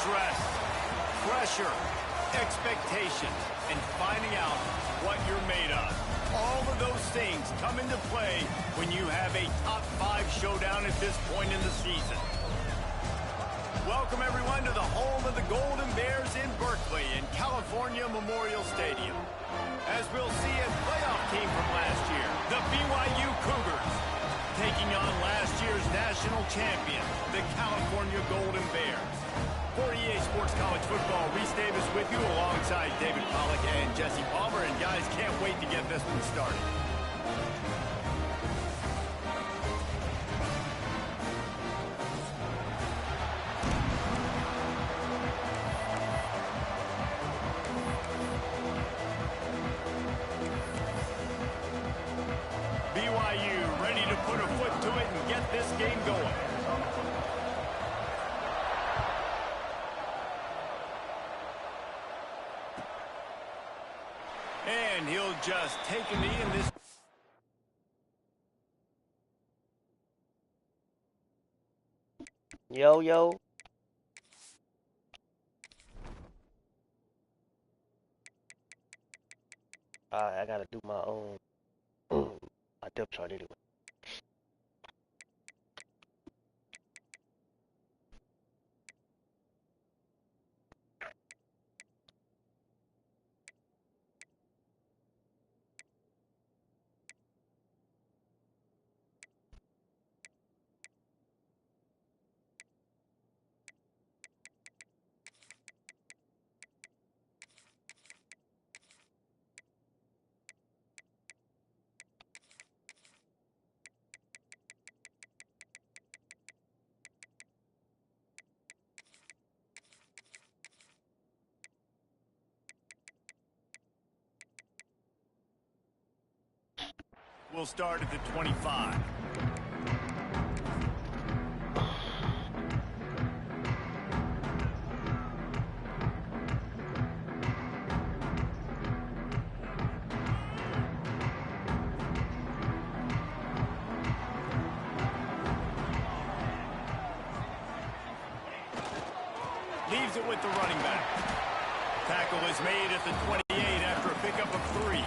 stress, pressure, expectations, and finding out what you're made of. All of those things come into play when you have a top 5 showdown at this point in the season. Welcome, everyone, to the home of the Golden Bears in Berkeley in California Memorial Stadium. As we'll see a playoff team from last year, the BYU Cougars, taking on last year's national champion, the California Golden Bears. For EA Sports College Football, Reese Davis with you alongside David Pollack and Jesse Palmer. And guys, can't wait to get this one started. BYU ready to put a foot to it and get this game going. And he'll just take a knee in this. Yo, yo. I gotta do my own my depth chart anyway. We'll start at the 25. Leaves it with the running back. Tackle is made at the 28 after a pickup of 3.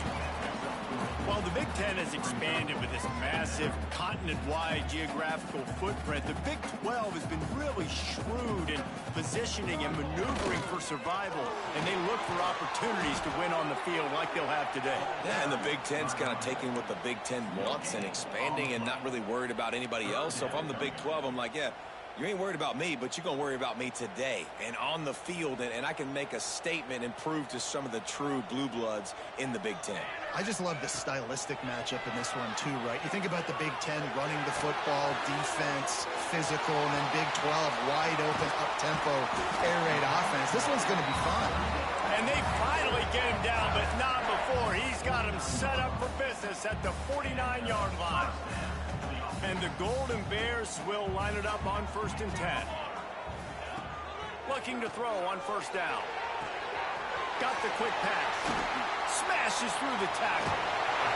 While the Big Ten has expanded with this massive continent-wide geographical footprint, the Big 12 has been really shrewd in positioning and maneuvering for survival, and they look for opportunities to win on the field like they'll have today. Yeah, and the Big Ten's kind of taking what the Big Ten wants and expanding and not really worried about anybody else. So if I'm the Big 12, I'm like, yeah, you ain't worried about me, but you're going to worry about me today and on the field, and I can make a statement and prove to some of the true blue bloods in the Big Ten. I just love the stylistic matchup in this one, too, right? You think about the Big Ten running the football, defense, physical, and then Big 12, wide open, up-tempo, air raid offense. This one's going to be fun. And they finally get him down, but not before. He's got him set up for business at the 49-yard line. And the Golden Bears will line it up on 1st and 10. Looking to throw on 1st down. Got the quick pass. Smashes through the tackle.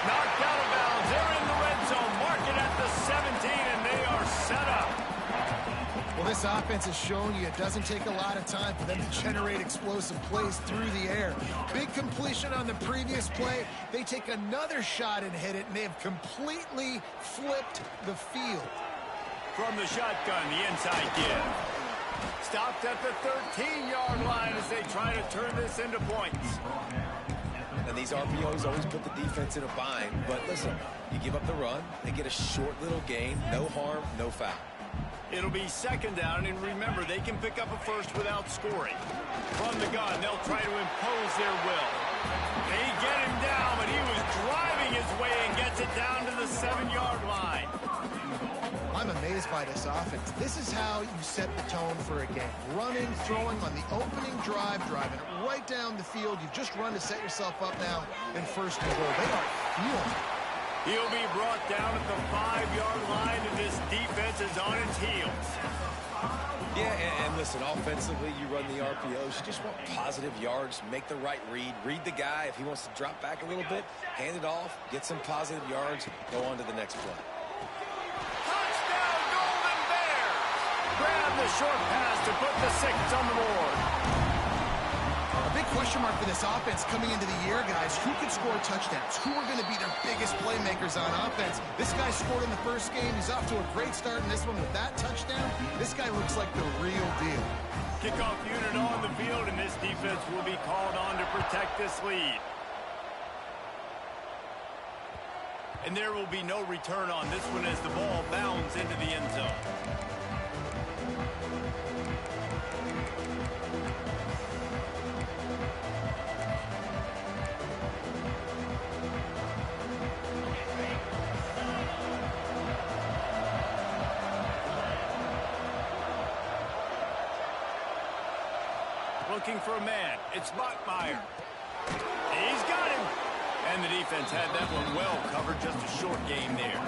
Knocked out of bounds. They're in the red zone. Mark it at the 17, and they are set up. Well, this offense has shown you it doesn't take a lot of time for them to generate explosive plays through the air. Big completion on the previous play. They take another shot and hit it, and they have completely flipped the field. From the shotgun, the inside give. Stopped at the 13-yard line as they try to turn this into points. And these RPOs always put the defense in a bind. But listen, you give up the run, they get a short little gain, no harm, no foul. It'll be 2nd down, and remember, they can pick up a first without scoring. From the gun, they'll try to impose their will. They get him down, but he was driving his way and gets it down to the 7-yard line. I'm amazed by this offense. This is how you set the tone for a game. Running, throwing on the opening drive, driving it right down the field. You've just run to set yourself up now in 1st and goal. They are feeling it. He'll be brought down at the 5-yard line, and this defense is on its heels. Yeah, and listen, offensively, you run the RPOs. You just want positive yards, make the right read the guy. If he wants to drop back a little bit, hand it off, get some positive yards, go on to the next play. Touchdown, Golden Bears! Grab the short pass to put the 6 on the board. A big question mark for this offense coming into the year, guys. Who could score touchdowns? Who are going to be their biggest playmakers on offense? This guy scored in the first game. He's off to a great start in this one with that touchdown. This guy looks like the real deal. Kickoff unit on the field, and this defense will be called on to protect this lead. And there will be no return on this one as the ball bounds into the end zone. Looking for a man. It's Bachmeyer. He's got him. And the defense had that one well covered. Just a short game there.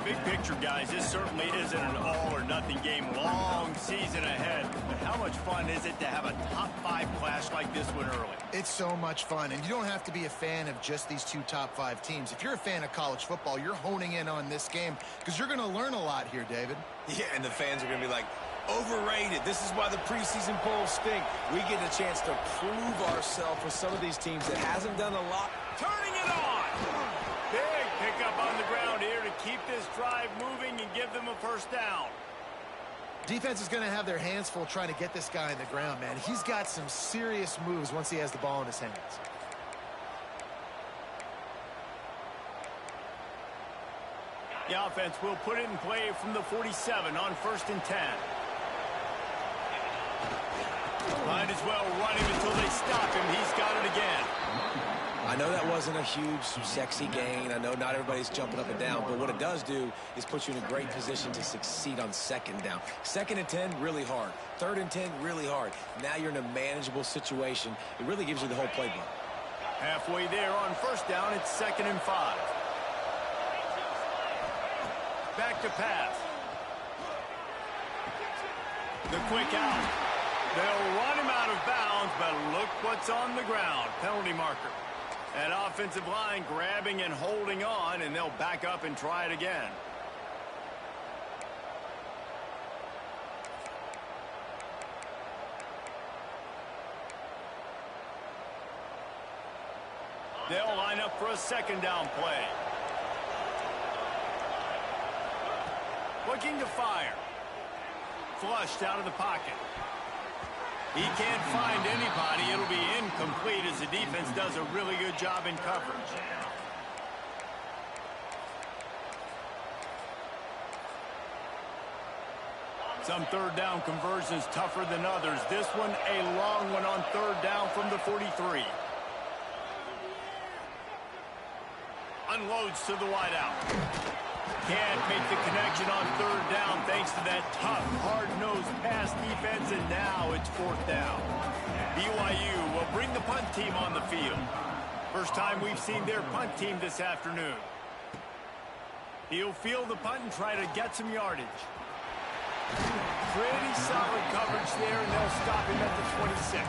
Big picture, guys, this certainly isn't an all-or-nothing game. Long season ahead. But how much fun is it to have a top-5 clash like this one early? It's so much fun, and you don't have to be a fan of just these 2 top-5 teams. If you're a fan of college football, you're honing in on this game because you're going to learn a lot here, David. Yeah, and the fans are going to be like, overrated. This is why the preseason polls stink. We get a chance to prove ourselves with some of these teams that hasn't done a lot. Turning it on. Big pickup on the ground here to keep this drive moving and give them a first down. Defense is going to have their hands full trying to get this guy on the ground, man. He's got some serious moves once he has the ball in his hands. The offense will put it in play from the 47 on 1st and 10. Might as well run him until they stop him. He's got it again. I know that wasn't a huge, sexy gain. I know not everybody's jumping up and down, but what it does do is put you in a great position to succeed on 2nd down. 2nd and 10, really hard. 3rd and 10, really hard. Now you're in a manageable situation. It really gives you the whole playbook. Halfway there on 1st down, it's 2nd and 5. Back to pass. The quick out. They'll run him out of bounds, but look what's on the ground. Penalty marker. That offensive line grabbing and holding on, and they'll back up and try it again. They'll line up for a 2nd down play. Looking to fire. Flushed out of the pocket. He can't find anybody. It'll be incomplete as the defense does a really good job in coverage. Some 3rd down conversions tougher than others. This one a long one on 3rd down from the 43. Unloads to the wideout. Can't make the connection on 3rd down thanks to that tough, hard-nosed pass defense, and now it's 4th down. BYU will bring the punt team on the field. First time we've seen their punt team this afternoon. He'll field the punt and try to get some yardage. Pretty solid coverage there, and they'll stop him at the 26.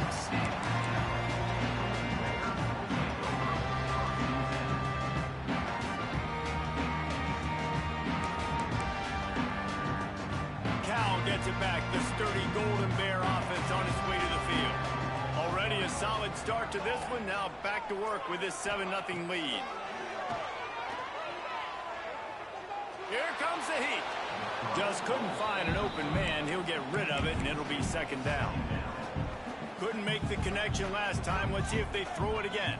Gets it back. The sturdy Golden Bear offense on its way to the field. Already a solid start to this one. Now back to work with this 7-0 lead. Here comes the heat. Just couldn't find an open man. He'll get rid of it, and it'll be 2nd down. Couldn't make the connection last time. Let's see if they throw it again.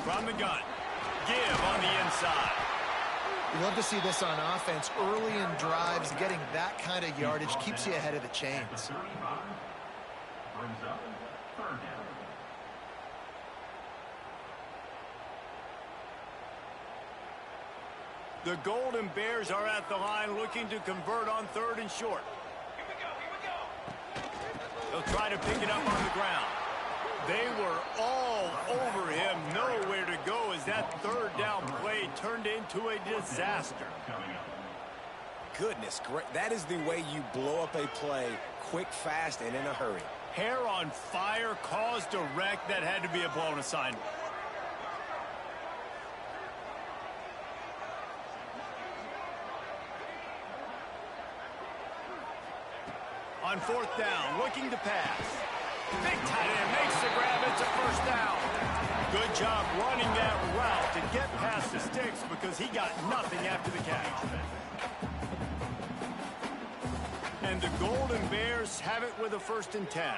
From the gun. Give on the inside. You love to see this on offense. Early in drives, getting that kind of yardage keeps you ahead of the chains. The Golden Bears are at the line looking to convert on 3rd and short. They'll try to pick it up on the ground. They were all over him, nowhere to go as that 3rd down play turned into a disaster. Goodness, that is the way you blow up a play quick, fast, and in a hurry. Hair on fire caused a wreck that had to be a blown assignment. On fourth down, looking to pass. Big tight end makes the grab. It's a first down. Good job running that route to get past the sticks because he got nothing after the catch. And the Golden Bears have it with a 1st and 10.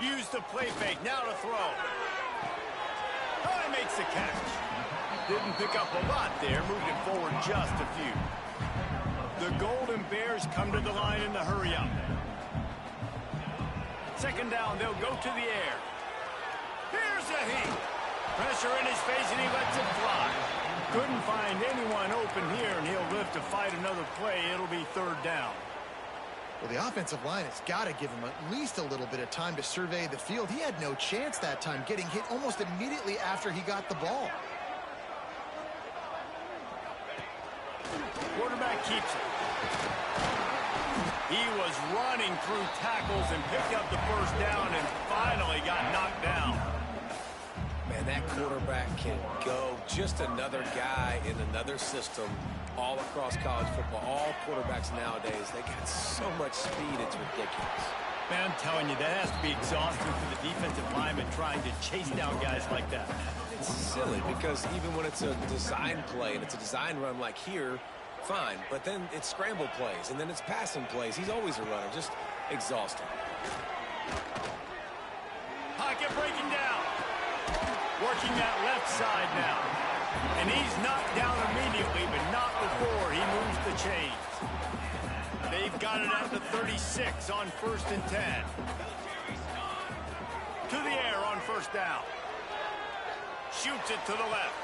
Use the play fake. Now to throw. Oh, he makes the catch. Didn't pick up a lot there. Moved it forward just a few. The Golden Bears come to the line in the hurry-up. 2nd down, they'll go to the air. Here's a heat. Pressure in his face, and he lets it fly. Couldn't find anyone open here, and he'll live to fight another play. It'll be 3rd down. Well, the offensive line has got to give him at least a little bit of time to survey the field. He had no chance that time, getting hit almost immediately after he got the ball. Quarterback keeps it. He was running through tackles and picked up the 1st down and finally got knocked down. Man, that quarterback can go. Just another guy in another system all across college football. All quarterbacks nowadays, they got so much speed, it's ridiculous. Man, I'm telling you, that has to be exhausting for the defensive lineman trying to chase down guys like that. It's silly because even when it's a design play and it's a design run like here, fine. But then it's scramble plays and then it's passing plays. He's always a runner. Just exhausting. Pocket breaking down. Working that left side now. And he's knocked down immediately, but not before he moves the chains. They've got it at the 36 on 1st and 10. To the air on 1st down. Shoots it to the left.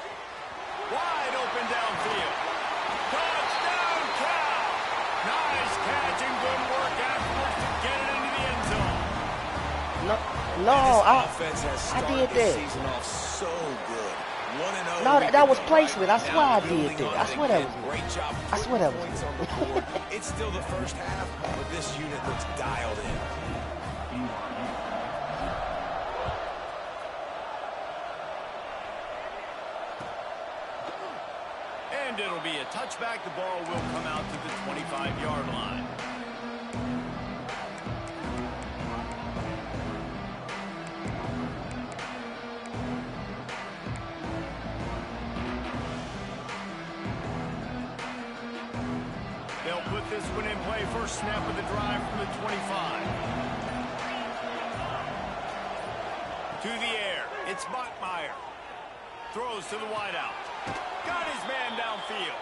Wide open downfield. Touchdown, Cal! Nice catch and good work afterwards to get it into the end zone. I did that. Season off so good. 1-0. No, that was placement. I swear I did that. I swear that was me. Great job. I swear that was Points on the board. It's still the 1st half, but this unit looks dialed in. And it'll be a touchback. The ball will come out to the 25-yard line. They'll put this one in play. First snap of the drive from the 25. To the air. It's Bachmeier. Throws to the wideout. Got his man downfield.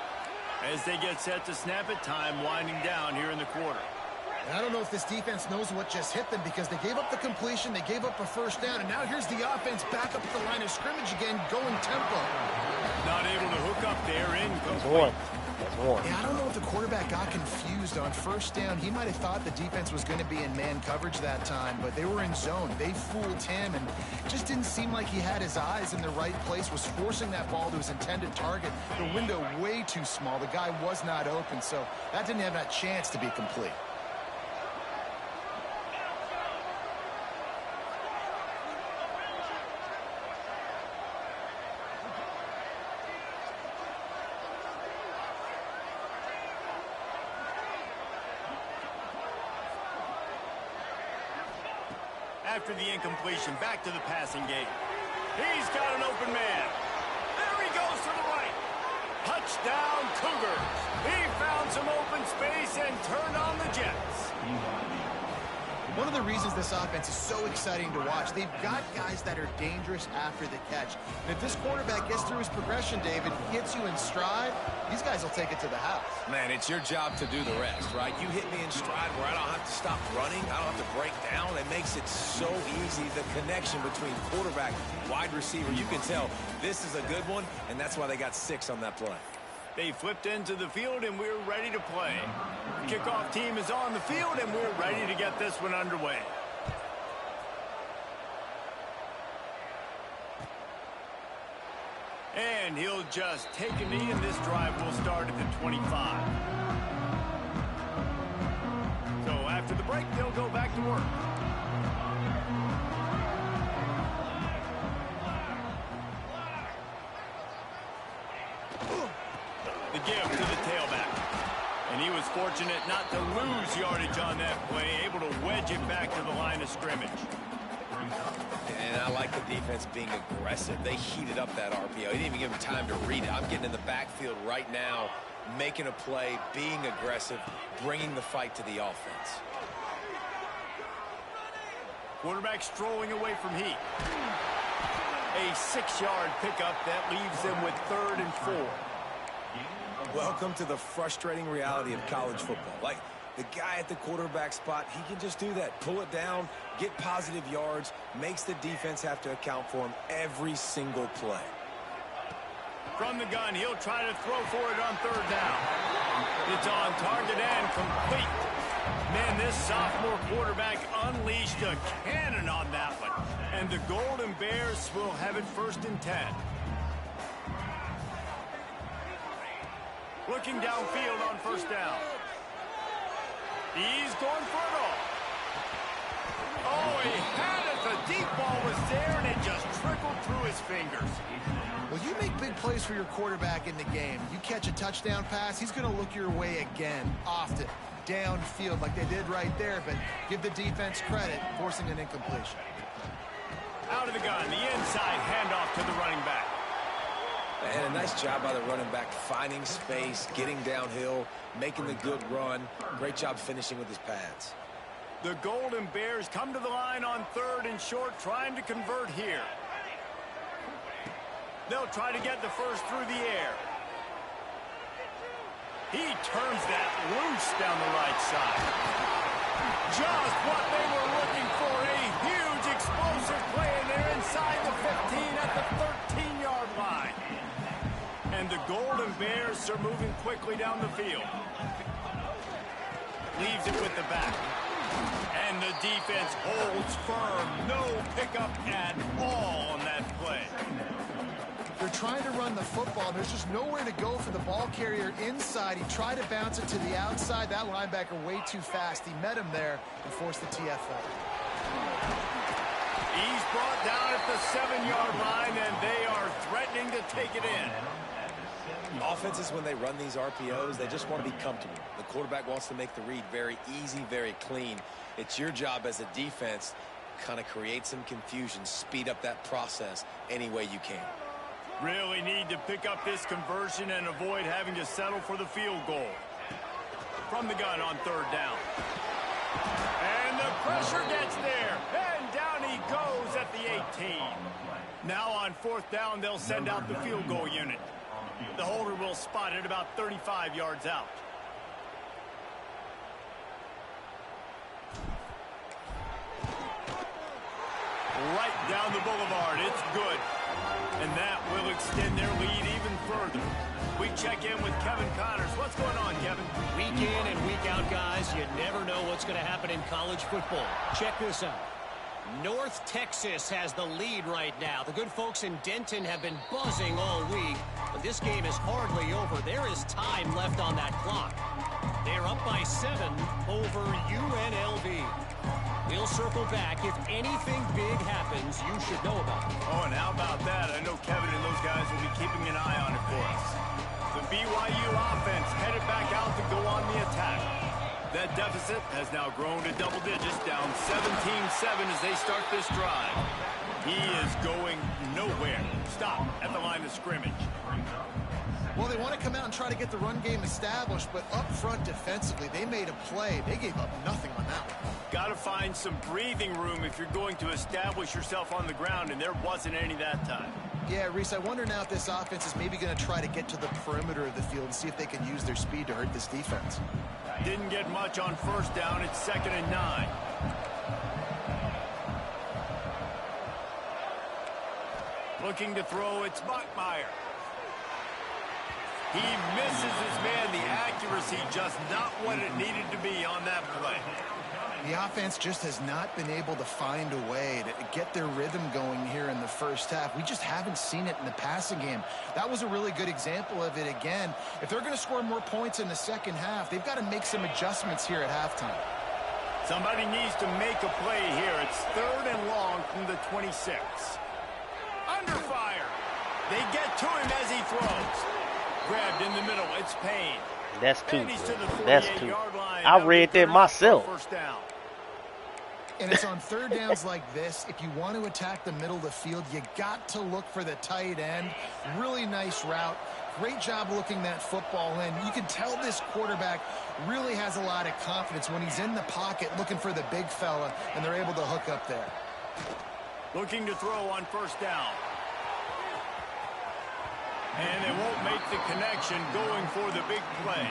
As they get set to snap it, time winding down here in the quarter. And I don't know if this defense knows what just hit them because they gave up the completion, they gave up a 1st down, and now here's the offense back up at the line of scrimmage again, going tempo. Not able to hook up there. Incomplete. Yeah, I don't know if the quarterback got confused on 1st down. He might have thought the defense was going to be in man coverage that time, but they were in zone. They fooled him, and it just didn't seem like he had his eyes in the right place, was forcing that ball to his intended target. The window way too small. The guy was not open, so that didn't have that chance to be complete. After the incompletion, back to the passing game. He's got an open man. There he goes to the right. Touchdown, Cougars. He found some open space and turned on the Jets. One of the reasons this offense is so exciting to watch, they've got guys that are dangerous after the catch. And if this quarterback gets through his progression, David, hits you in stride, these guys will take it to the house. Man, it's your job to do the rest, right? You hit me in stride where I don't have to stop running. I don't have to break down. It makes it so easy. The connection between quarterback, wide receiver, you can tell this is a good one, and that's why they got 6 on that play. They flipped into the field, and we're ready to play. The kickoff team is on the field, and we're ready to get this one underway. And he'll just take a knee, and this drive will start at the 25. So after the break, they'll go back to work. The give to the tailback. And And he was fortunate not to lose yardage on that play, able to wedge it back to the line of scrimmage. And I like the defense being aggressive. They heated up that RPO. He didn't even give him time to read it. I'm getting in the backfield right now, making a play, being aggressive, bringing the fight to the offense. Quarterback strolling away from heat. A 6-yard pickup that leaves them with 3rd and 4. Welcome to the frustrating reality of college football. Like, the guy at the quarterback spot, he can just do that. Pull it down, get positive yards, makes the defense have to account for him every single play. From the gun, he'll try to throw for it on 3rd down. It's on target and complete. Man, this sophomore quarterback unleashed a cannon on that one. And the Golden Bears will have it 1st and 10. Looking downfield on 1st down. He's going for it all. Oh, he had it. The deep ball was there, and it just trickled through his fingers. Well, you make big plays for your quarterback in the game. You catch a touchdown pass, he's going to look your way again, often, downfield like they did right there, but give the defense credit, forcing an incompletion. Out of the gun, the inside handoff to the running back. And a nice job by the running back, finding space, getting downhill, making the good run. Great job finishing with his pads. The Golden Bears come to the line on 3rd and short, trying to convert here. They'll try to get the first through the air. He turns that loose down the right side. Just what they were looking for, a huge explosive play, and they're inside the 15 at the 13-yard line. And the Golden Bears are moving quickly down the field. Leaves it with the back. And the defense holds firm. No pickup at all on that play. They're trying to run the football. There's just nowhere to go for the ball carrier inside. He tried to bounce it to the outside. That linebacker way too fast. He met him there and forced the TFL. He's brought down at the 7-yard line, and they are threatening to take it in. Offenses, when they run these RPOs, they just want to be comfortable. The quarterback wants to make the read very easy, very clean. It's your job as a defense to kind of create some confusion, speed up that process any way you can. Really need to pick up this conversion and avoid having to settle for the field goal. From the gun on 3rd down. And the pressure gets there. And down he goes at the 18. Now on 4th down, they'll send out the field goal unit. The holder will spot it about 35 yards out. Right down the boulevard. It's good. And that will extend their lead even further. We check in with Kevin Connors. What's going on, Kevin? Week in and week out, guys, you never know what's going to happen in college football. Check this out. North Texas has the lead right now. The good folks in Denton have been buzzing all week, but this game is hardly over. There is time left on that clock. They're up by 7 over UNLV. We'll circle back. If anything big happens, you should know about it. Oh, and how about that? I know Kevin and those guys will be keeping an eye on it for us. The BYU offense headed back out to go on the attack. That deficit has now grown to double digits, down 17-7 as they start this drive. He is going nowhere. Stop at the line of scrimmage. Well, they want to come out and try to get the run game established, but up front defensively, they made a play. They gave up nothing on that one. Got to find some breathing room if you're going to establish yourself on the ground, and there wasn't any that time. Yeah, Reese, I wonder now if this offense is maybe going to try to get to the perimeter of the field and see if they can use their speed to hurt this defense. Didn't get much on 1st down. It's 2nd and 9. Looking to throw, it's Bachmeier. He misses his man. The accuracy just not what it needed to be on that play. The offense just has not been able to find a way to get their rhythm going here in the first half. We just haven't seen it in the passing game. That was a really good example of it again. If they're going to score more points in the second half, they've got to make some adjustments here at halftime. Somebody needs to make a play here. It's 3rd and long from the 26. Under fire. They get to him as he throws. Grabbed in the middle. It's Payne. That's two, And he's to the bro. That's two. 48-yard line. I That'll read be that third myself. first down. And it's on third downs like this. If you want to attack the middle of the field, you got to look for the tight end. Really nice route. Great job looking that football in. You can tell this quarterback really has a lot of confidence when he's in the pocket looking for the big fella, and they're able to hook up there. Looking to throw on first down. And they won't make the connection going for the big play.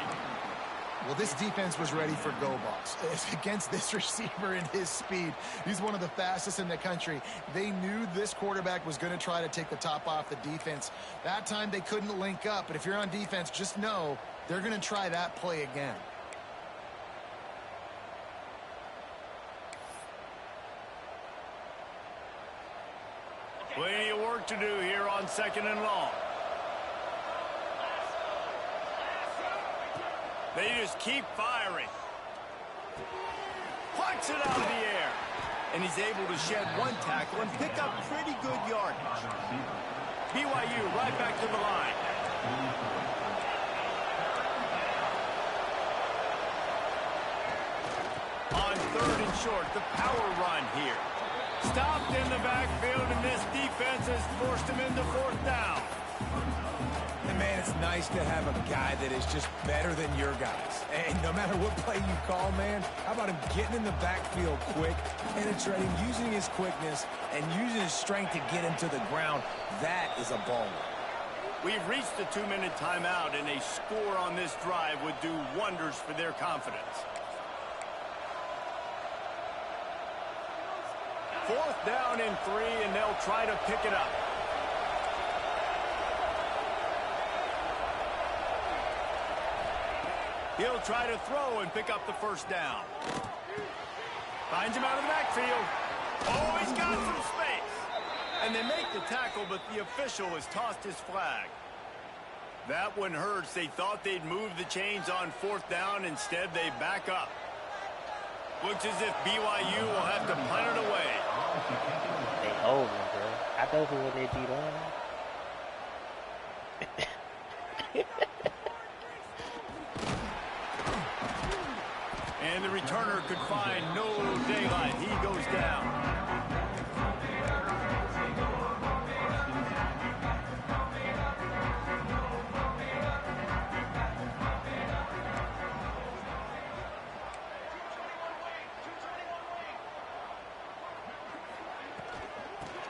Well, this defense was ready for go balls. Against this receiver and his speed, he's one of the fastest in the country. They knew this quarterback was going to try to take the top off the defense. That time they couldn't link up, but if you're on defense, just know they're going to try that play again. Plenty of work to do here on second and long. They just keep firing. Plucks it out of the air. And he's able to shed one tackle and pick up pretty good yardage. BYU right back to the line. On third and short, the power run here. Stopped in the backfield, and this defense has forced him into fourth down. And man, it's nice to have a guy that is just better than your guys. And no matter what play you call, man, how about him getting in the backfield quick, penetrating, using his quickness, and using his strength to get him to the ground. That is a baller. We've reached the 2-minute timeout, and a score on this drive would do wonders for their confidence. Fourth down and 3, and they'll try to pick it up. He'll try to throw and pick up the first down. Finds him out of the backfield. Oh, he's got some space. And they make the tackle, but the official has tossed his flag. That one hurts. They thought they'd move the chains on fourth down. Instead, they back up. Looks as if BYU will have to punt it away. They over, bro. I know who they beat on. And the returner could find no daylight. He goes down.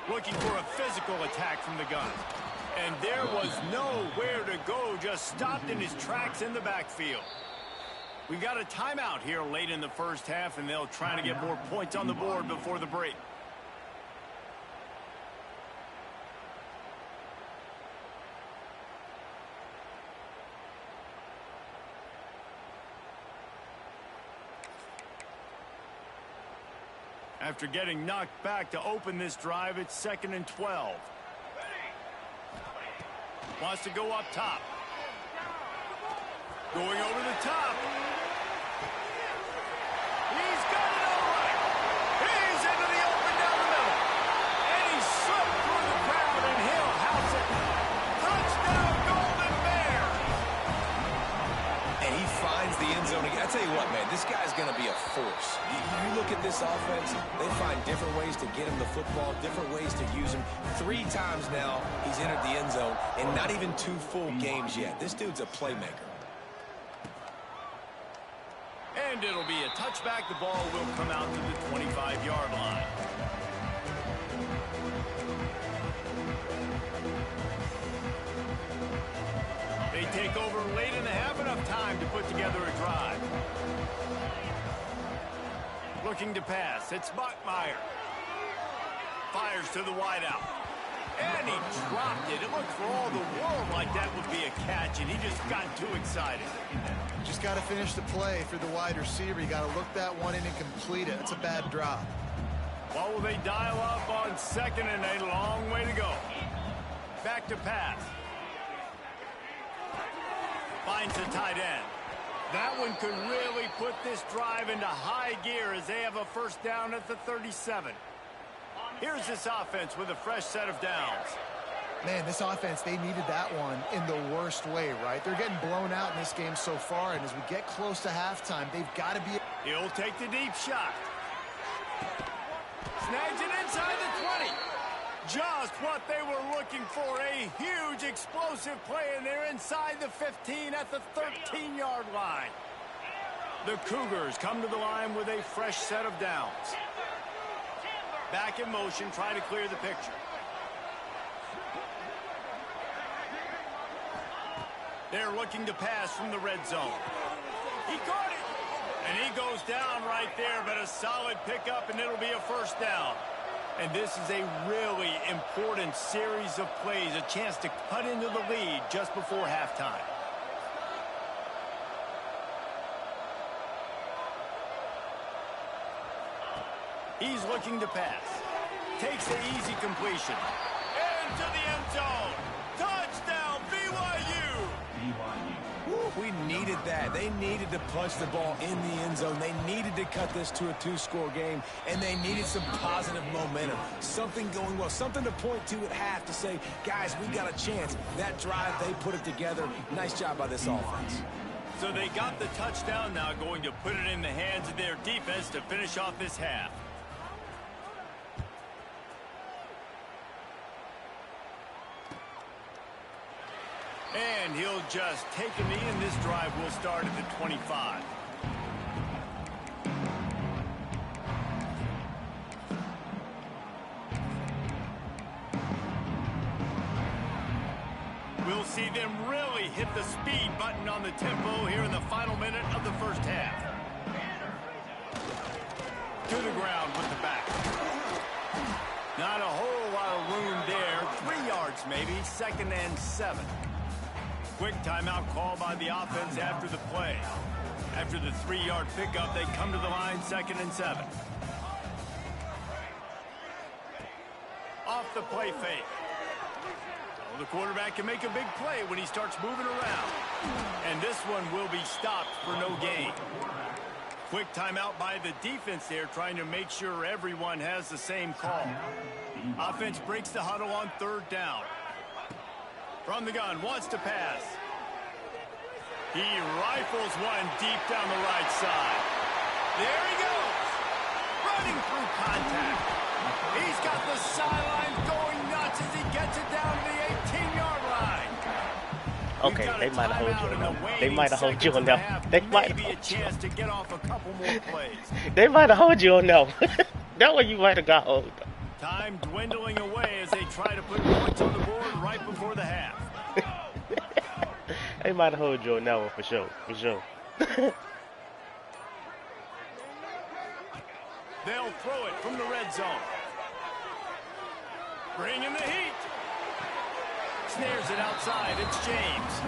Looking for a physical attack from the gun. And there was nowhere to go, just stopped in his tracks in the backfield. We've got a timeout here late in the first half, and they'll try to get more points on the board before the break. After getting knocked back to open this drive, it's 2nd and 12. Wants to go up top. Going over the top. He's got it all right. He's into the open down the middle. And he slipped through the crowd, and he'll house it. Touchdown, Golden Bear. And he finds the end zone again. I tell you what, man, this guy's going to be a force. You look at this offense, they find different ways to get him the football, different ways to use him. 3 times now he's entered the end zone, and not even 2 full games yet. This dude's a playmaker. And it'll be a touchback. The ball will come out to the 25-yard line. They take over late and they have enough time to put together a drive. Looking to pass. It's Bachmeier. Fires to the wideout. And he dropped it. It looked for all the world like that would be a catch, and he just got too excited. Just got to finish the play for the wide receiver. You got to look that one in and complete it. It's a bad drop. What will they dial up on 2nd and a long way to go? Back to pass. Finds the tight end. That one could really put this drive into high gear as they have a first down at the 37. Here's this offense with a fresh set of downs. Man, this offense, they needed that one in the worst way, right? They're getting blown out in this game so far, and as we get close to halftime, they've got to be... He'll take the deep shot. Snags it inside the 20. Just what they were looking for, a huge explosive play, and they're inside the 15 at the 13-yard line. The Cougars come to the line with a fresh set of downs. Back in motion, trying to clear the picture. They're looking to pass from the red zone. He caught it! And he goes down right there, but a solid pickup, and it'll be a first down. And this is a really important series of plays, a chance to cut into the lead just before halftime. He's looking to pass. Takes the easy completion. Into the end zone. Touchdown, BYU! We needed that. They needed to punch the ball in the end zone. They needed to cut this to a 2-score game, and they needed some positive momentum. Something going well, something to point to at half to say, guys, we got a chance. That drive, they put it together. Nice job by this offense. So they got the touchdown, now going to put it in the hands of their defense to finish off this half. And he'll just take a knee, and this drive will start at the 25. We'll see them really hit the speed button on the tempo here in the final minute of the first half. To the ground with the back. Not a whole lot of room there. 3 yards maybe, 2nd and 7. Quick timeout call by the offense after the play. After the 3-yard pickup, they come to the line, 2nd and 7. Off the play fake. Well, the quarterback can make a big play when he starts moving around. And this one will be stopped for no gain. Quick timeout by the defense there, trying to make sure everyone has the same call. Offense breaks the huddle on 3rd down. From the gun, wants to pass. He rifles one deep down the right side. There he goes. Running through contact. He's got the sideline going nuts as he gets it down to the 18-yard line. Okay, they might have hold you on that. They might have hold you on that. They might Maybe a chance to get off a couple more plays. They might have hold you on that one. That one you might have got hold. Time dwindling away as they try to put points on the board right before the half. They might have hold you on that one for sure. For sure. They'll throw it from the red zone. Bringing the heat. Snares it outside. It's James.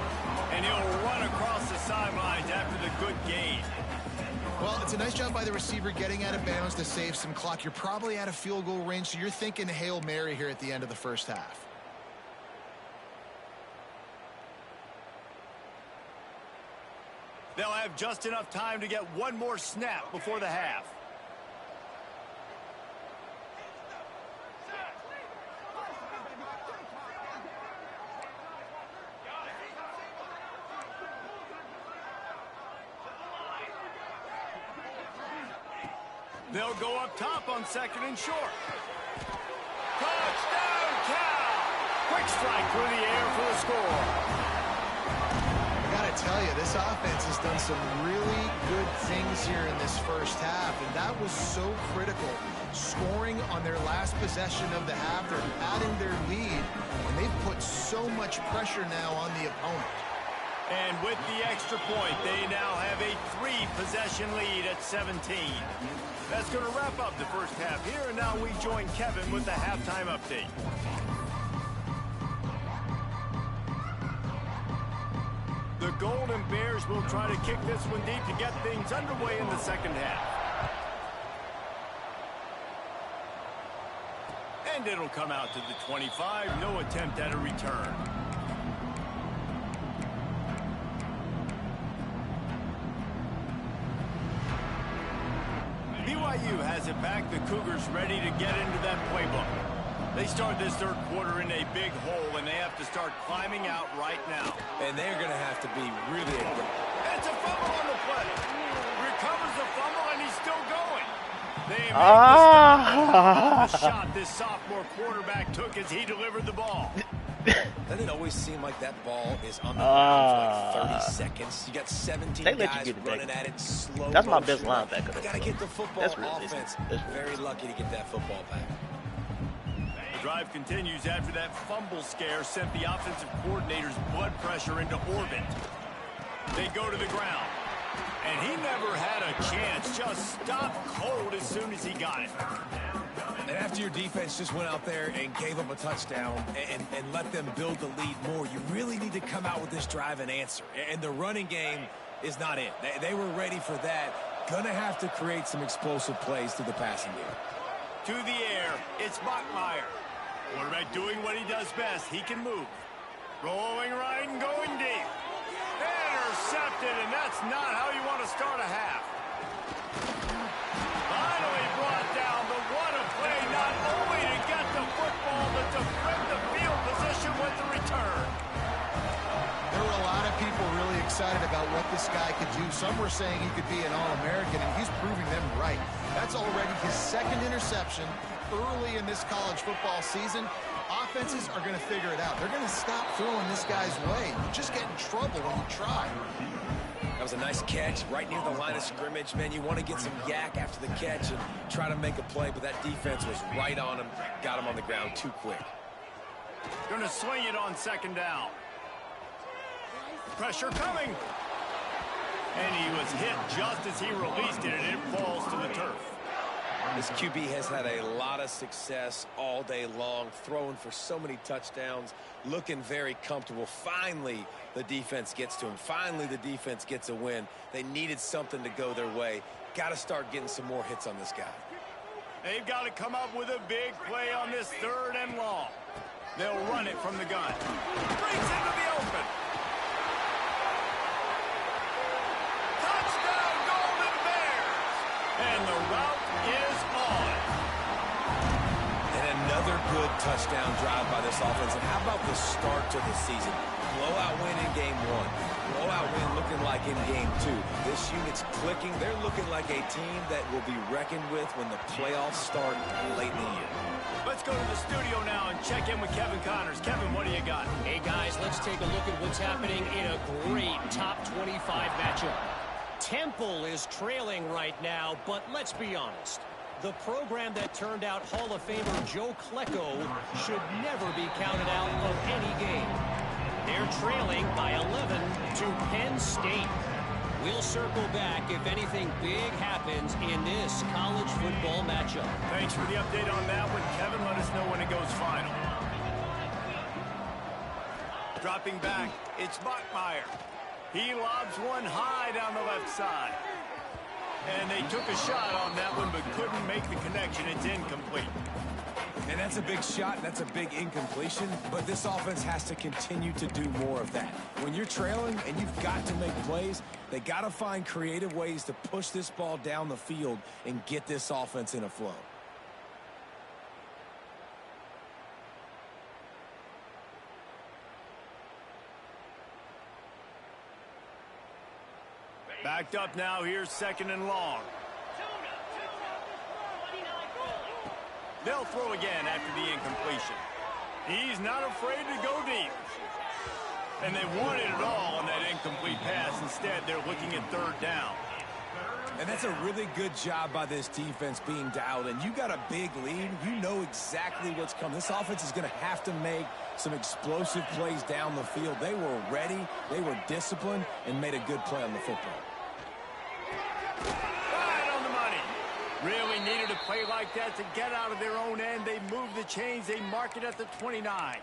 And he'll run across the sidelines after the good gain. Well, it's a nice job by the receiver getting out of bounds to save some clock. You're probably out of field goal range, so you're thinking Hail Mary here at the end of the first half. They'll have just enough time to get one more snap before the half. They'll go up top on 2nd and short. Touchdown, Cal! Quick strike through the air for the score. I got to tell you, this offense has done some really good things here in this first half, and that was so critical. Scoring on their last possession of the half, they're adding their lead, and they've put so much pressure now on the opponent. And with the extra point, they now have a 3-possession lead at 17. That's going to wrap up the first half here, and now we join Kevin with the halftime update. The Golden Bears will try to kick this one deep to get things underway in the second half. And it'll come out to the 25. No attempt at a return. BYU has it back. The Cougars ready to get into that playbook. They start this third quarter in a big hole, and they have to start climbing out right now. And they're going to have to be really aggressive. It's a fumble on the play. Recovers the fumble, and he's still going. They make the shot this sophomore quarterback took as he delivered the ball. Doesn't it always seem like that ball is on the ground for like 30 seconds? You got 17 guys running at it slow. That's my best linebacker. You got to get the football offense. Very lucky to get that football back. The drive continues after that fumble scare sent the offensive coordinator's blood pressure into orbit. They go to the ground. And he never had a chance. Just stopped cold as soon as he got it. And after your defense just went out there and gave up a touchdown and let them build the lead more, you really need to come out with this drive and answer. And the running game is not it. They were ready for that. Gonna have to create some explosive plays through the passing game. To the air, it's Bachmeier. Quarterback doing what he does best. He can move. Rolling right and going deep. Intercepted, and that's not how you want to start a half. Finally brought down, but what a play, not only to get the football, but to flip the field position with the return. There were a lot of people really excited about what this guy could do. Some were saying he could be an All-American, and he's proving them right. That's already his second interception early in this college football season. Offenses are going to figure it out. They're going to stop throwing this guy's way. You just get in trouble when you try. That was a nice catch right near the line of scrimmage. Man, you want to get some yak after the catch and try to make a play, but that defense was right on him. Got him on the ground too quick. Going to swing it on second down. Pressure coming. And he was hit just as he released it, and it falls to the turf. This QB has had a lot of success all day long, throwing for so many touchdowns, looking very comfortable. Finally, the defense gets to him. Finally, the defense gets a win. They needed something to go their way. Got to start getting some more hits on this guy. They've got to come up with a big play on this third and long. They'll run it from the gun. Brings into the open. Touchdown, Golden Bears! And the route is on. And another good touchdown drive by this offense. And how about the start to the season? Blowout win in game one. Blowout win looking like in game two. This unit's clicking. They're looking like a team that will be reckoned with when the playoffs start late in the year. Let's go to the studio now and check in with Kevin Connors. Kevin, what do you got? Hey, guys, let's take a look at what's happening in a great top 25 matchup. Temple is trailing right now, but let's be honest. The program that turned out Hall of Famer Joe Klecko should never be counted out of any game. They're trailing by 11 to Penn State. We'll circle back if anything big happens in this college football matchup. Thanks for the update on that one, Kevin. Let us know when it goes final. Dropping back, it's Bachmeier. He lobs one high down the left side. And they took a shot on that one, but couldn't make the connection. It's incomplete. And that's a big shot, and that's a big incompletion, but this offense has to continue to do more of that. When you're trailing and you've got to make plays, they got to find creative ways to push this ball down the field and get this offense in a flow. Backed up now, here's second and long. They'll throw again after the incompletion. He's not afraid to go deep. And they wanted it all on that incomplete pass. Instead, they're looking at third down. And that's a really good job by this defense being dialed in. You got a big lead. You know exactly what's coming. This offense is going to have to make some explosive plays down the field. They were ready, they were disciplined, and made a good play on the football. Right on the money. Really needed a play like that to get out of their own end. They move the chains. They mark it at the 29.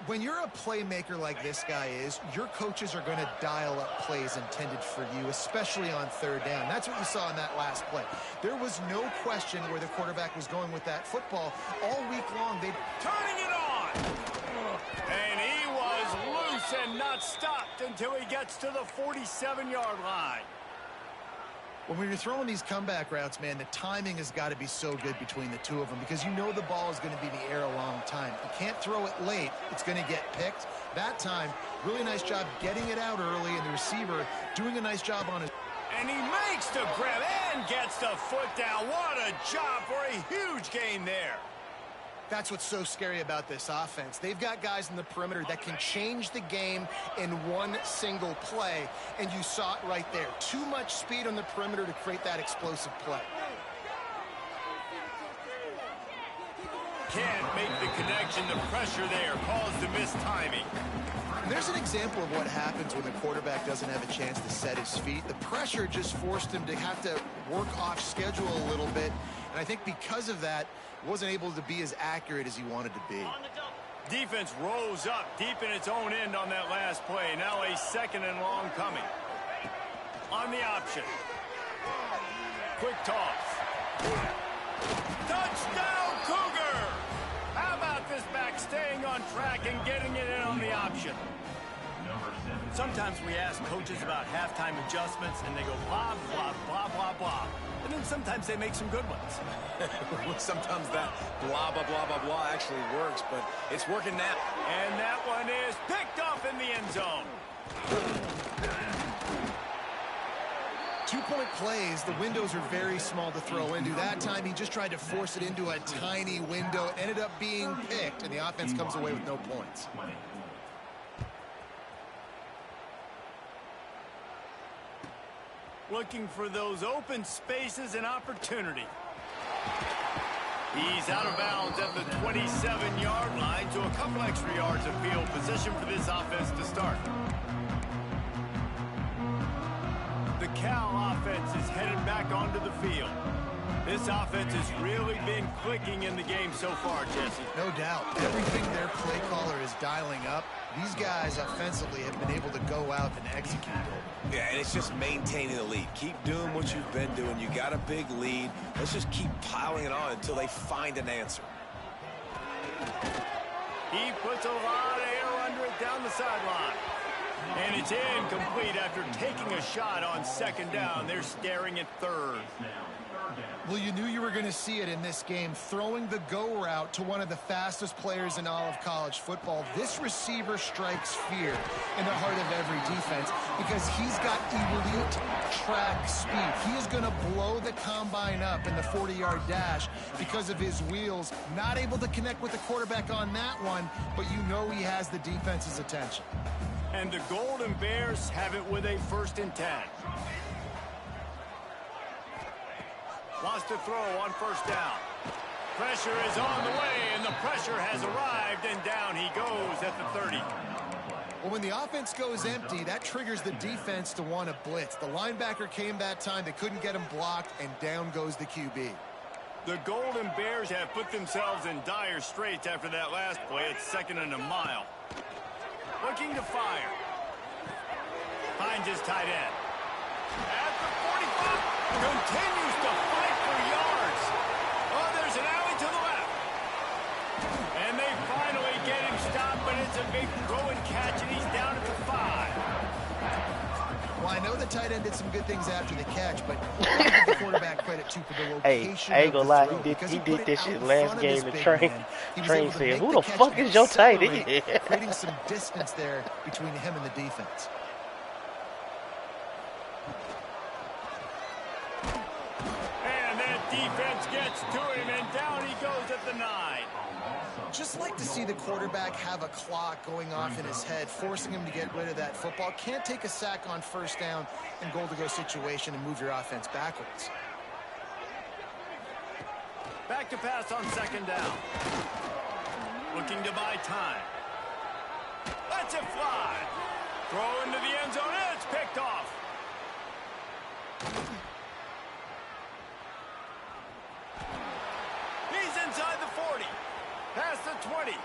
When you're a playmaker like this guy is, your coaches are going to dial up plays intended for you, especially on third down. That's what you saw in that last play. There was no question where the quarterback was going with that football. All week long, they turning it on. And he was loose and not stopped until he gets to the 47-yard line. When you're throwing these comeback routes, man, the timing has got to be so good between the two of them because you know the ball is going to be in the air a long time. You can't throw it late. It's going to get picked. That time, really nice job getting it out early, and the receiver doing a nice job on his... And he makes the grab and gets the foot down. What a job for a huge gain there. That's what's so scary about this offense. They've got guys in the perimeter that can change the game in one single play, and you saw it right there. Too much speed on the perimeter to create that explosive play. Can't make the connection. The pressure there caused the missed timing. And there's an example of what happens when the quarterback doesn't have a chance to set his feet. The pressure just forced him to have to work off schedule a little bit, and I think because of that, wasn't able to be as accurate as he wanted to be. Defense rose up deep in its own end on that last play. Now a 2nd and long coming. On the option. Quick toss. Touchdown, Cougar! How about this back staying on track and getting it in on the option? Sometimes we ask coaches about halftime adjustments, and they go blah, blah, blah, blah, blah. And then sometimes they make some good ones. Sometimes that blah, blah, blah, blah, blah actually works, but it's working now. And that one is picked off in the end zone. 2-point plays, the windows are very small to throw into. That time, he just tried to force it into a tiny window. Ended up being picked, and the offense comes away with no points. Looking for those open spaces and opportunity. He's out of bounds at the 27-yard line, so a couple extra yards of field position for this offense to start. The Cal offense is headed back onto the field. This offense has really been clicking in the game so far, Jesse. No doubt. Everything their play caller is dialing up, these guys offensively have been able to go out and execute it. Yeah, and it's just maintaining the lead. Keep doing what you've been doing. You got a big lead. Let's just keep piling it on until they find an answer. He puts a lot of air under it down the sideline. And it's incomplete after taking a shot on 2nd down. They're staring at 3rd. Well, you knew you were going to see it in this game, throwing the go route to one of the fastest players in all of college football. This receiver strikes fear in the heart of every defense because he's got elite track speed. He is going to blow the combine up in the 40-yard dash because of his wheels. Not able to connect with the quarterback on that one, but you know he has the defense's attention. And the Golden Bears have it with a 1st and 10. Wants to throw on 1st down. Pressure is on the way, and the pressure has arrived, and down he goes at the 30. Well, when the offense goes empty, that triggers the defense to want to blitz. The linebacker came that time. They couldn't get him blocked, and down goes the QB. The Golden Bears have put themselves in dire straits after that last play. It's 2nd and a mile. Looking to fire. Finds his tight end. At the 45. Continues to fight for yards. Oh, there's an alley to the left. And they finally get him stopped, but it's a big throw and catch, and he's down at the 5. Well, I know the tight end did some good things after the catch, but I give the quarterback credit, too, for the location. Hey, I ain't gonna lie, he did this shit last game. The train said, who the fuck is your tight end? Creating some distance there between him and the defense. Defense gets to him, and down he goes at the 9. Just like to see the quarterback have a clock going off in his head, forcing him to get rid of that football. Can't take a sack on 1st down in goal-to-go situation and move your offense backwards. Back to pass on 2nd down. Looking to buy time. Lets it fly. Throw into the end zone, and it's picked off. Inside the 40, past the 20.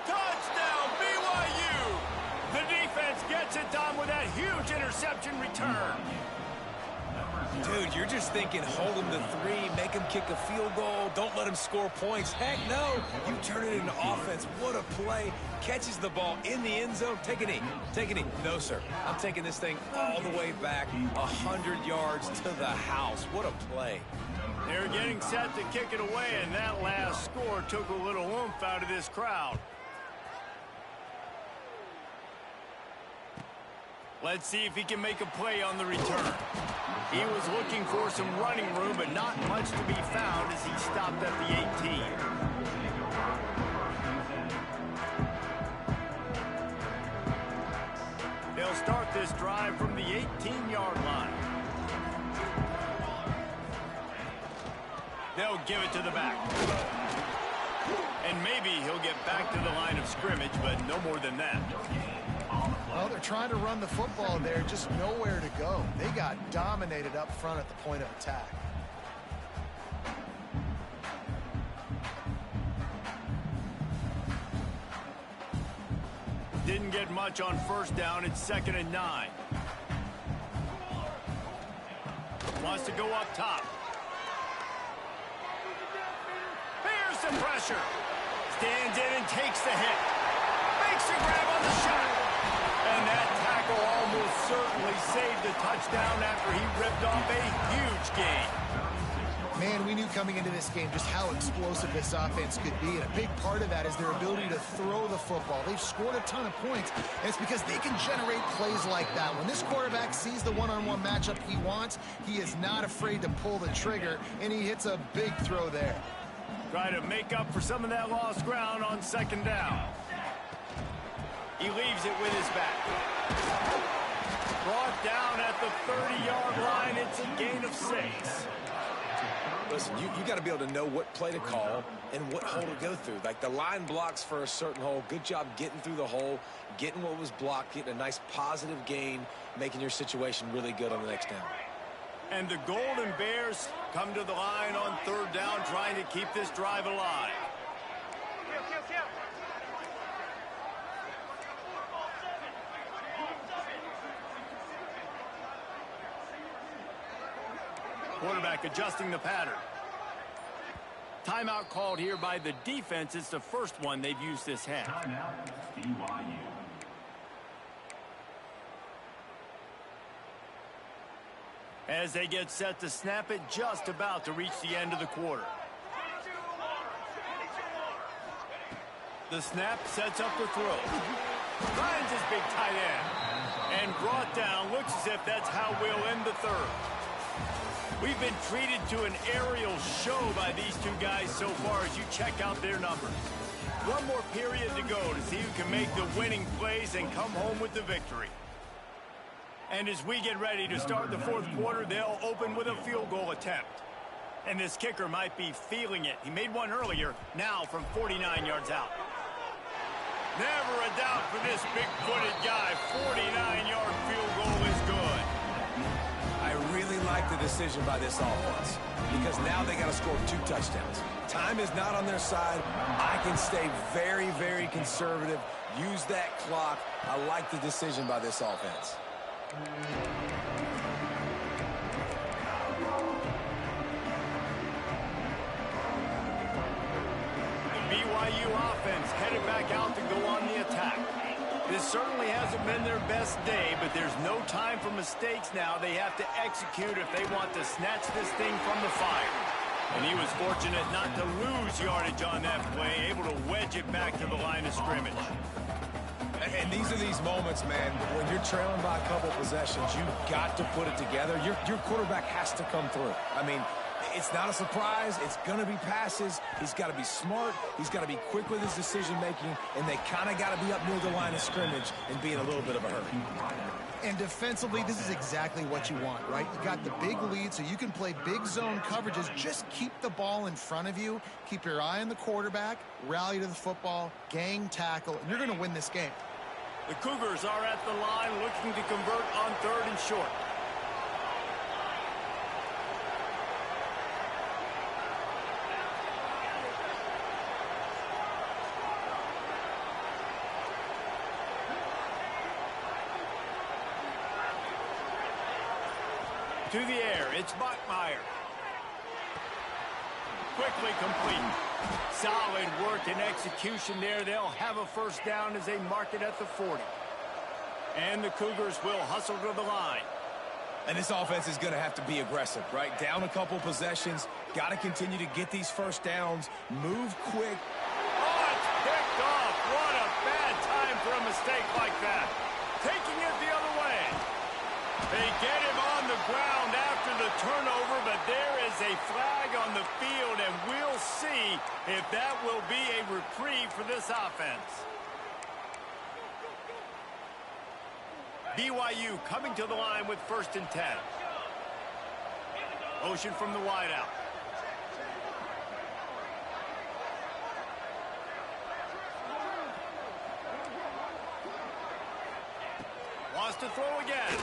Touchdown, BYU! The defense gets it done with that huge interception return. Dude, you're just thinking hold him to 3, make him kick a field goal, don't let him score points. Heck no, you turn it into offense. What a play. Catches the ball in the end zone. Take a knee. Take a knee. No, sir. I'm taking this thing all the way back 100 yards to the house. What a play. They're getting set to kick it away, and that last score took a little oomph out of this crowd. Let's see if he can make a play on the return. He was looking for some running room, but not much to be found as he stopped at the 18. They'll start this drive from the 18-yard line. They'll give it to the back. And maybe he'll get back to the line of scrimmage, but no more than that. Well, they're trying to run the football there, just nowhere to go. They got dominated up front at the point of attack. Didn't get much on first down. It's 2nd and 9. Wants to go up top. Here's some pressure. Stands in and takes the hit. Makes a grab on the shot. And that tackle almost certainly saved the touchdown after he ripped off a huge gain. Man, we knew coming into this game just how explosive this offense could be, and a big part of that is their ability to throw the football. They've scored a ton of points, and it's because they can generate plays like that. When this quarterback sees the one-on-one matchup he wants, he is not afraid to pull the trigger, and he hits a big throw there. Try to make up for some of that lost ground on 2nd down. He leaves it with his back. Brought down at the 30-yard line. It's a gain of 6. Listen, you got to be able to know what play to call and what hole to go through. Like the line blocks for a certain hole. Good job getting through the hole, getting what was blocked, getting a nice positive gain, making your situation really good on the next down. And the Golden Bears come to the line on 3rd down, trying to keep this drive alive. Quarterback adjusting the pattern. Timeout called here by the defense. It's the first one they've used this half. Timeout, BYU. As they get set to snap it, just about to reach the end of the quarter. The snap sets up the throw. Finds his big tight end. And brought down. Looks as if that's how we'll end the 3rd. We've been treated to an aerial show by these two guys so far as you check out their numbers. One more period to go to see who can make the winning plays and come home with the victory. And as we get ready to start the 4th quarter, they'll open with a field goal attempt. And this kicker might be feeling it. He made one earlier, now from 49 yards out. Never a doubt for this big-footed guy. 49-yard field goal is good. I really like the decision by this offense because now they got to score 2 touchdowns. Time is not on their side. I can stay very, very conservative. Use that clock. I like the decision by this offense. The BYU offense headed back out to go on the attack. This certainly hasn't been their best day, but there's no time for mistakes now. They have to execute if they want to snatch this thing from the fire. And he was fortunate not to lose yardage on that play, able to wedge it back to the line of scrimmage. And these are these moments, man, when you're trailing by a couple possessions, you've got to put it together. Your quarterback has to come through. I mean, it's not a surprise. It's going to be passes. He's got to be smart. He's got to be quick with his decision-making, and they kind of got to be up near the line of scrimmage and be in a little bit of a hurry. And defensively, this is exactly what you want, right? You got the big lead, so you can play big zone coverages. Just keep the ball in front of you. Keep your eye on the quarterback. Rally to the football. Gang tackle. And you're going to win this game. The Cougars are at the line looking to convert on 3rd and short. To the air, it's Bachmeier. Quickly complete. Solid work and execution there. They'll have a first down as they mark it at the 40. And the Cougars will hustle to the line. And this offense is going to have to be aggressive, right? Down a couple possessions. Got to continue to get these first downs. Move quick. Oh, it's picked off. What a bad time for a mistake like that. Taking it the other way. They get him on the ground after the turnover, but there is a flag on the field, and we'll see if that will be a reprieve for this offense. BYU coming to the line with 1st and 10. Motion from the wideout. Wants to throw again.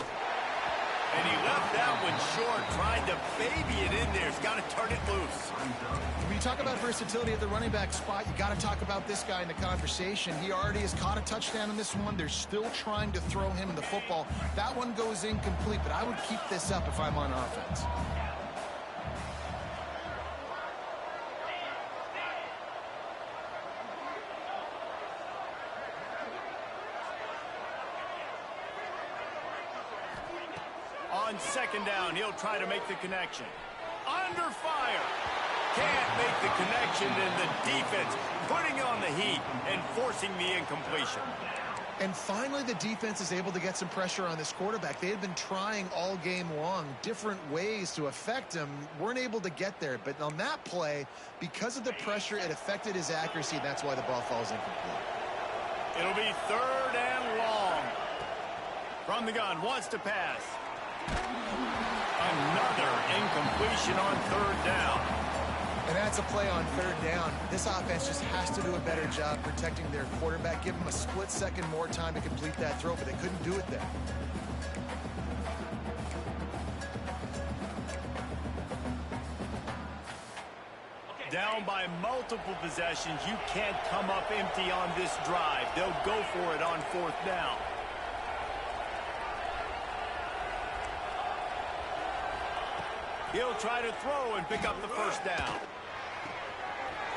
And he left that one short, trying to baby it in there. He's got to turn it loose. When you talk about versatility at the running back spot, you got to talk about this guy in the conversation. He already has caught a touchdown in this one. They're still trying to throw him the football. That one goes incomplete, but I would keep this up if I'm on offense. On 2nd down, he'll try to make the connection. Under fire. Can't make the connection, and the defense putting on the heat and forcing the incompletion. And finally, the defense is able to get some pressure on this quarterback. They had been trying all game long, different ways to affect him. Weren't able to get there. But on that play, because of the pressure, it affected his accuracy, and that's why the ball falls incomplete. It'll be 3rd and long. From the gun, wants to pass. Another incompletion on 3rd down. And that's a play on 3rd down. This offense just has to do a better job protecting their quarterback. Give him a split second more time to complete that throw, but they couldn't do it there. Down by multiple possessions. You can't come up empty on this drive. They'll go for it on 4th down. He'll try to throw and pick up the first down.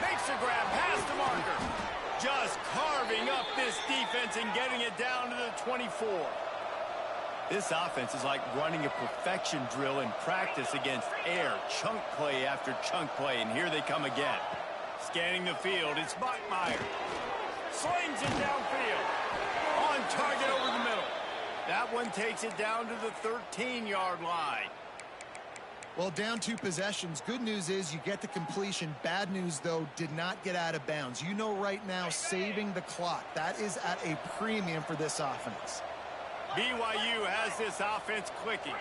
Makes a grab past the marker. Just carving up this defense and getting it down to the 24. This offense is like running a perfection drill in practice against air. Chunk play after chunk play, and here they come again. Scanning the field, it's Bachmeier. Slings it downfield. On target over the middle. That one takes it down to the 13-yard line. Well, down 2 possessions. Good news is you get the completion. Bad news, though, did not get out of bounds. You know right now, saving the clock. That is at a premium for this offense. BYU has this offense clicking.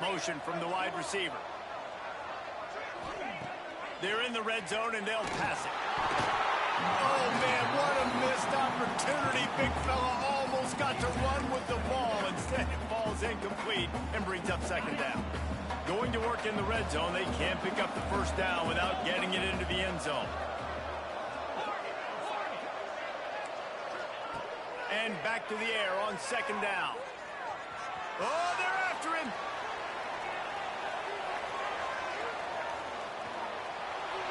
Motion from the wide receiver. They're in the red zone, and they'll pass it. Oh, man, what a missed opportunity. Big fella almost got to run with the ball. Instead, it falls incomplete and brings up 2nd down. Going to work in the red zone, they can't pick up the first down without getting it into the end zone. And back to the air on 2nd down. Oh, they're after him.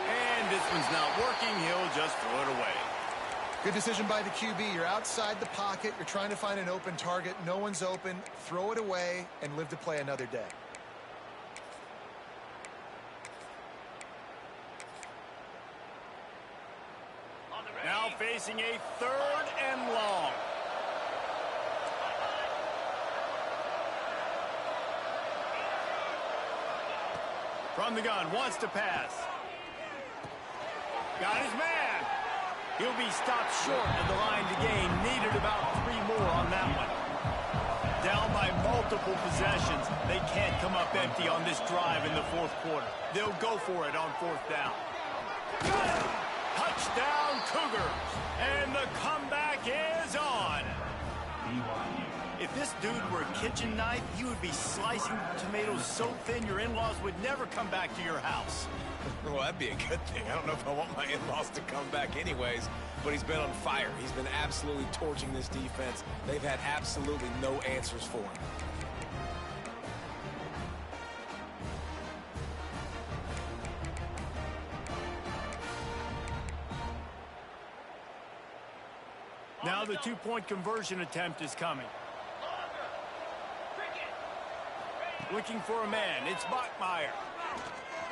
And this one's not working. He'll just throw it away. Good decision by the QB. You're outside the pocket. You're trying to find an open target. No one's open. Throw it away and live to play another day. Now facing a 3rd and long. From the gun, wants to pass. Got his man. He'll be stopped short of the line to gain. Needed about 3 more on that one. Down by multiple possessions. They can't come up empty on this drive in the 4th quarter. They'll go for it on 4th down. Touchdown, Cougars. And the comeback is on. BYU If this dude were a kitchen knife, he would be slicing tomatoes so thin your in-laws would never come back to your house. Well, that'd be a good thing. I don't know if I want my in-laws to come back anyways, but he's been on fire. He's been absolutely torching this defense. They've had absolutely no answers for him. Now the two-point conversion attempt is coming. Looking for a man. It's Bachmeier.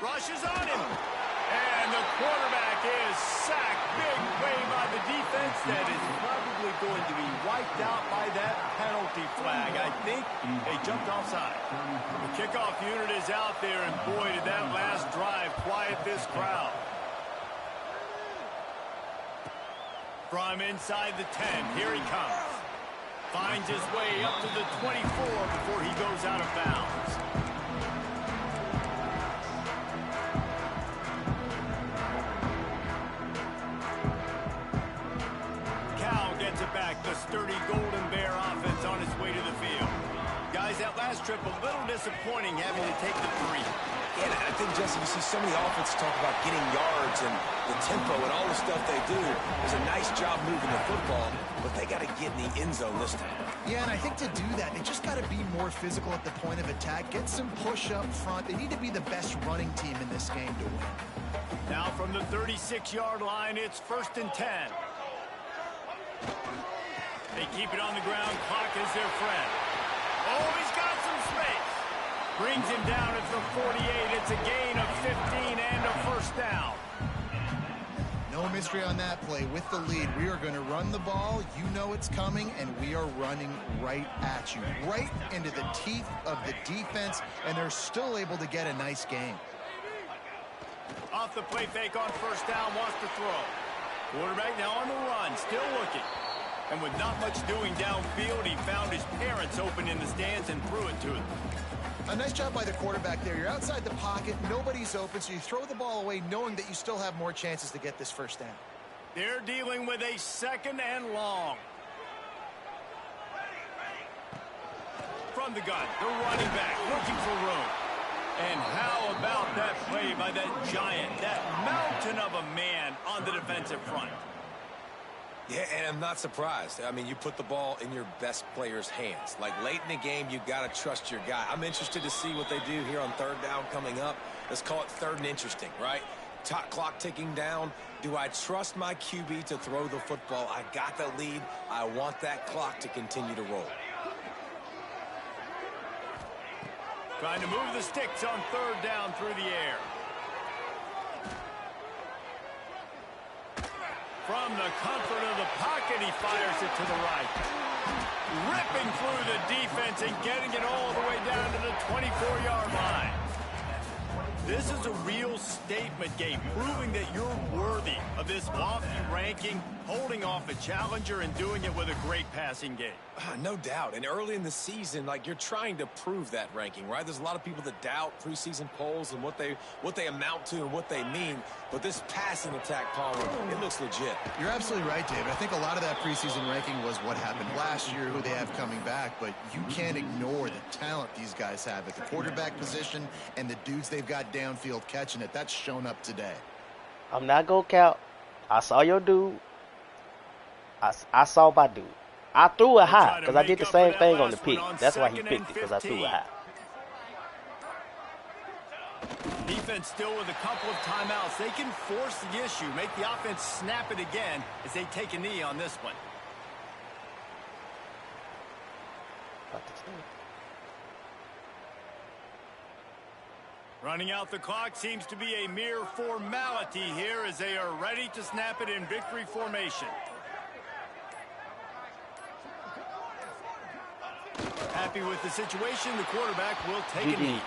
Rushes on him. And the quarterback is sacked. Big play by the defense that is probably going to be wiped out by that penalty flag. I think they jumped offside. The kickoff unit is out there, and boy, did that last drive quiet this crowd. From inside the 10, here he comes. Finds his way up to the 24 before he goes out of bounds. Cal gets it back. The sturdy Golden Bear offense on its way to the field. Guys, that last trip a little disappointing having to take the 3. Yeah, and I think, Jesse, you see so many offenses talk about getting yards and the tempo and all the stuff they do. There's a nice job moving the football, but they got to get in the end zone this time. Yeah, and I think to do that, they just got to be more physical at the point of attack, get some push up front. They need to be the best running team in this game to win. Now from the 36-yard line, it's 1st and 10. They keep it on the ground. Clock is their friend. Oh, he's got some space. Brings him down at the 48. It's a gain of 15 and a first down. No mystery on that play. With the lead, we are going to run the ball. You know it's coming, and we are running right at you, right into the teeth of the defense, and they're still able to get a nice gain. Off the play fake on first down, wants to throw. Quarterback now on the run, still looking. And with not much doing downfield, he found his parents open in the stands and threw it to them. A nice job by the quarterback there. You're outside the pocket, nobody's open, so you throw the ball away knowing that you still have more chances to get this first down. They're dealing with a 2nd and long. From the gun, the running back looking for room. And how about that play by that giant, that mountain of a man on the defensive front? Yeah, and I'm not surprised. I mean, you put the ball in your best player's hands. Like, late in the game, you got to trust your guy. I'm interested to see what they do here on 3rd down coming up. Let's call it 3rd and interesting, right? Top clock ticking down. Do I trust my QB to throw the football? I got the lead. I want that clock to continue to roll. Trying to move the sticks on 3rd down through the air. From the comfort of the pocket, he fires it to the right. Ripping through the defense and getting it all the way down to the 24-yard line. This is a real statement game, proving that you're worthy of this lofty ranking, holding off a challenger and doing it with a great passing game. No doubt. And early in the season, like, you're trying to prove that ranking, right? There's a lot of people that doubt preseason polls and what they amount to and what they mean. But this passing attack, Palmer, it looks legit. You're absolutely right, David. I think a lot of that preseason ranking was what happened last year, who they have coming back. But you can't ignore the talent these guys have at the quarterback position and the dudes they've got downfield catching it. That's shown up today. I'm not going to count. I saw your dude. I saw my dude. I threw it high because I did the same thing on the pick. That's why he picked it, because I threw it high. Defense still with a couple of timeouts. They can force the issue, make the offense snap it again as they take a knee on this one. Running out the clock seems to be a mere formality here as they are ready to snap it in victory formation. Happy with the situation, the quarterback will take a knee.